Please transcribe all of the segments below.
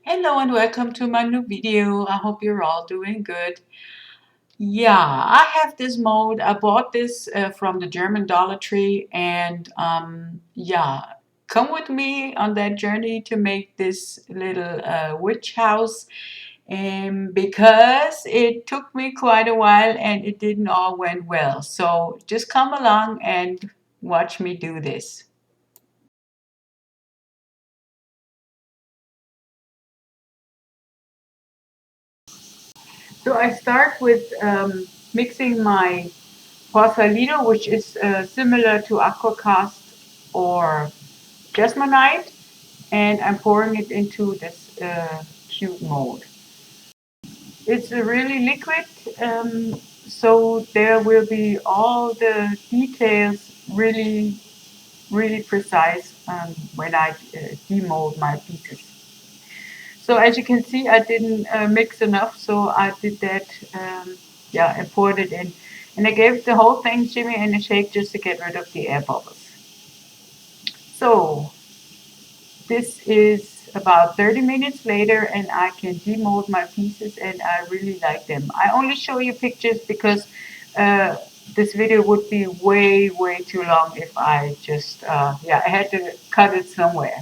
Hello and welcome to my new video. I hope you're all doing good. Yeah, I have this mold. I bought this from the German Dollar Tree and yeah, come with me on that journey to make this little witch house because it took me quite a while and it didn't all went well. So just come along and watch me do this. So I start with mixing my Porsalino, which is similar to Aquacast or Jesmonite, and I'm pouring it into this cute mold. It's really liquid, so there will be all the details really precise when I demold my pieces. So as you can see, I didn't mix enough, so I did that, yeah, and poured it in. And I gave the whole thing shimmy and a shake just to get rid of the air bubbles. So this is about 30 minutes later and I can demold my pieces and I really like them. I only show you pictures because uh, this video would be way too long if I just, yeah, I had to cut it somewhere.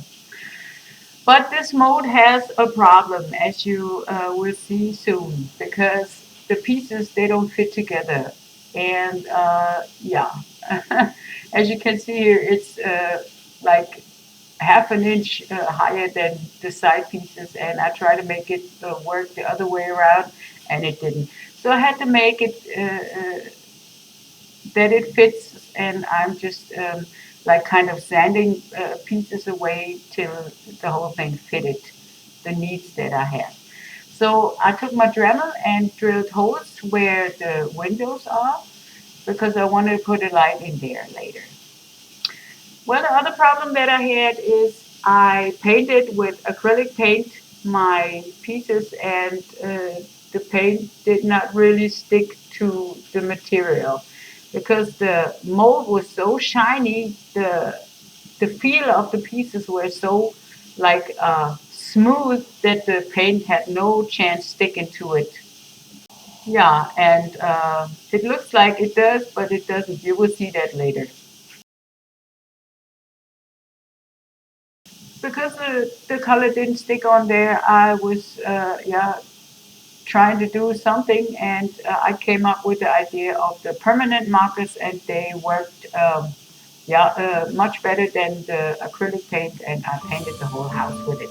But this mold has a problem, as you will see soon, because the pieces, they don't fit together. And yeah, as you can see here, it's like half an inch higher than the side pieces. And I try to make it work the other way around, and it didn't. So I had to make it that it fits, and I'm just like kind of sanding pieces away till the whole thing fitted the needs that I have. So I took my Dremel and drilled holes where the windows are because I wanted to put a light in there later. Well, the other problem that I had is I painted with acrylic paint my pieces, and the paint did not really stick to the material because the mold was so shiny. The feel of the pieces were so like smooth that the paint had no chance sticking to it. Yeah, and it looks like it does, but it doesn't. You will see that later. Because the color didn't stick on there, I was yeah, trying to do something, and I came up with the idea of the permanent markers, and they worked yeah, much better than the acrylic paint, and I painted the whole house with it.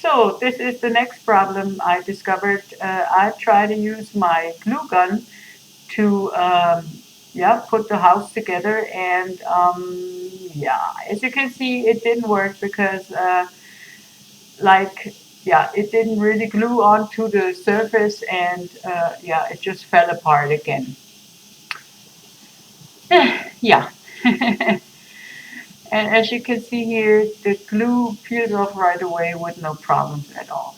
So this is the next problem I discovered. I try to use my glue gun to yeah, put the house together, and yeah, as you can see, it didn't work because like, yeah, it didn't really glue onto the surface, and yeah, it just fell apart again. Yeah. And as you can see here, the glue peeled off right away with no problems at all.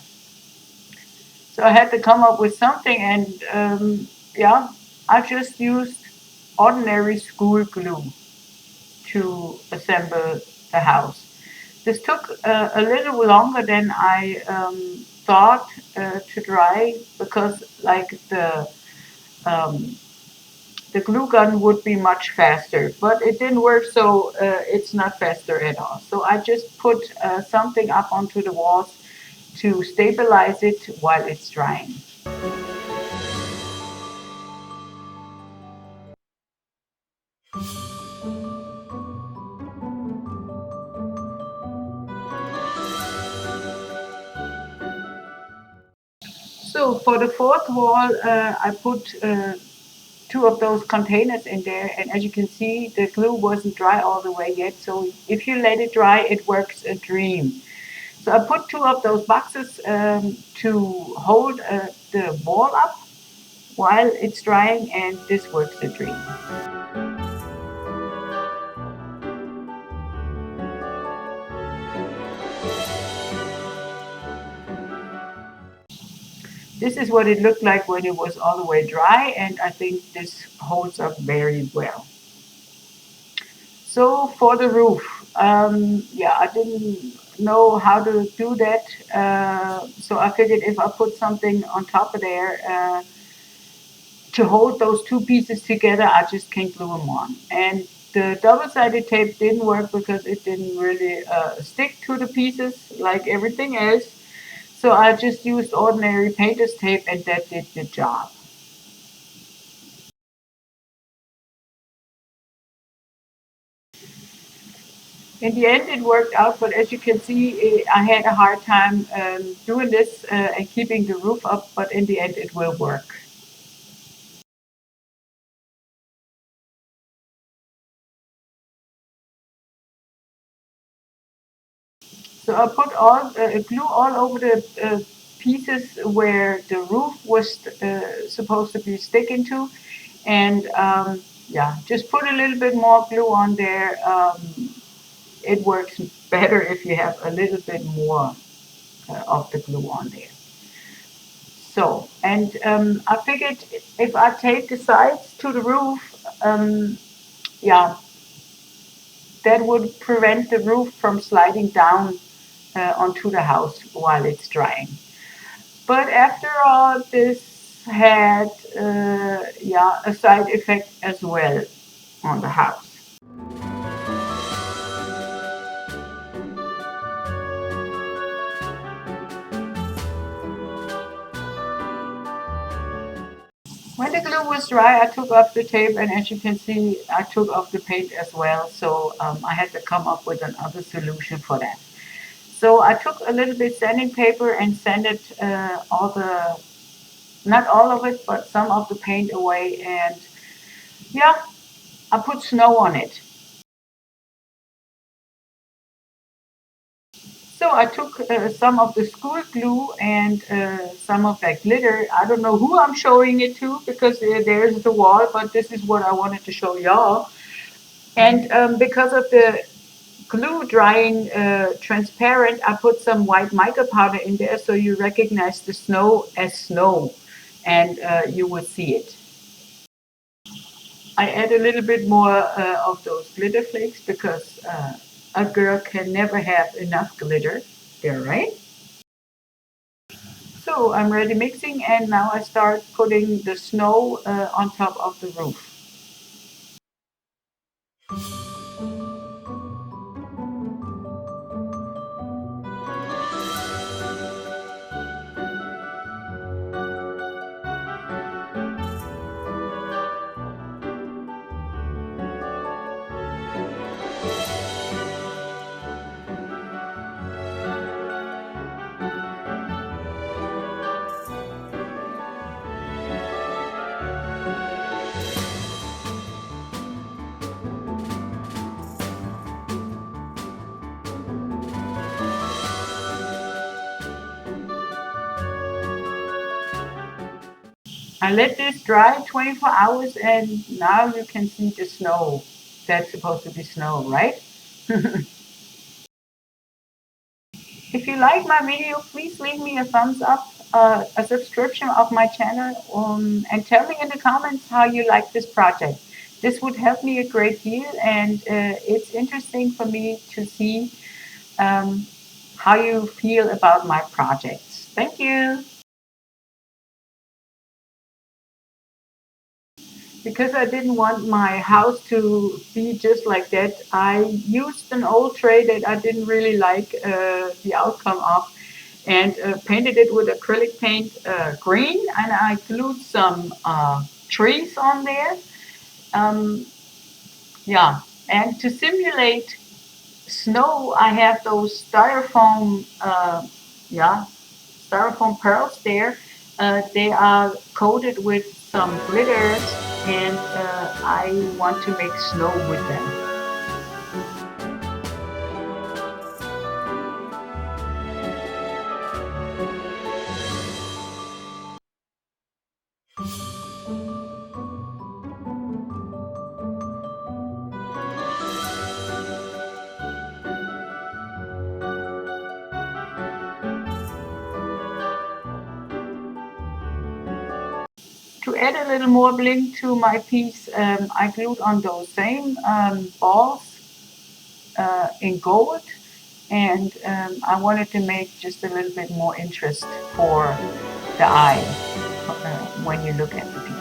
So I had to come up with something, and yeah, I just used ordinary school glue to assemble the house. This took a little longer than I thought to dry because, like, um, the glue gun would be much faster, but it didn't work, so it's not faster at all. So I just put something up onto the walls to stabilize it while it's drying. So for the fourth wall, I put two of those containers in there, and as you can see, the glue wasn't dry all the way yet. So if you let it dry, it works a dream. So I put two of those boxes to hold the wall up while it's drying, and this works a dream. This is what it looked like when it was all the way dry, and I think this holds up very well. So for the roof, yeah, I didn't know how to do that, so I figured if I put something on top of there to hold those two pieces together, I just can't glue them on. And the double-sided tape didn't work because it didn't really stick to the pieces like everything else. So I just used ordinary painter's tape, and that did the job. In the end, it worked out, but as you can see, I had a hard time doing this and keeping the roof up, but in the end, it will work. So I put all glue all over the pieces where the roof was supposed to be sticking to, and yeah, just put a little bit more glue on there. It works better if you have a little bit more of the glue on there. So, and I figured if I tape the sides to the roof, yeah, that would prevent the roof from sliding down onto the house while it's drying. But after all, this had yeah, a side effect as well on the house. When the glue was dry, I took off the tape, and as you can see, I took off the paint as well. So I had to come up with another solution for that. So I took a little bit sanding paper and sanded all the, not all of it, but some of the paint away. And yeah, I put snow on it. So I took some of the school glue and some of that glitter. I don't know who I'm showing it to because there's the wall, but this is what I wanted to show y'all. And because of the glue drying transparent, I put some white mica powder in there so you recognize the snow as snow, and you will see it. I add a little bit more of those glitter flakes because a girl can never have enough glitter there, right? So I'm ready mixing, and now I start putting the snow on top of the roof. I let this dry 24 hours, and now you can see the snow. That's supposed to be snow, right? If you like my video, please leave me a thumbs up, a subscription of my channel, and tell me in the comments how you like this project. This would help me a great deal, and it's interesting for me to see um, how you feel about my projects. Thank you. Because I didn't want my house to be just like that, I used an old tray that I didn't really like the outcome of, and painted it with acrylic paint green, and I glued some trees on there. Um, yeah, and to simulate snow, I have those styrofoam, yeah, styrofoam pearls there, They are coated with some glitters, and I want to make snow with them. To add a little more bling to my piece, I glued on those same balls in gold, and I wanted to make just a little bit more interest for the eye when you look at the piece.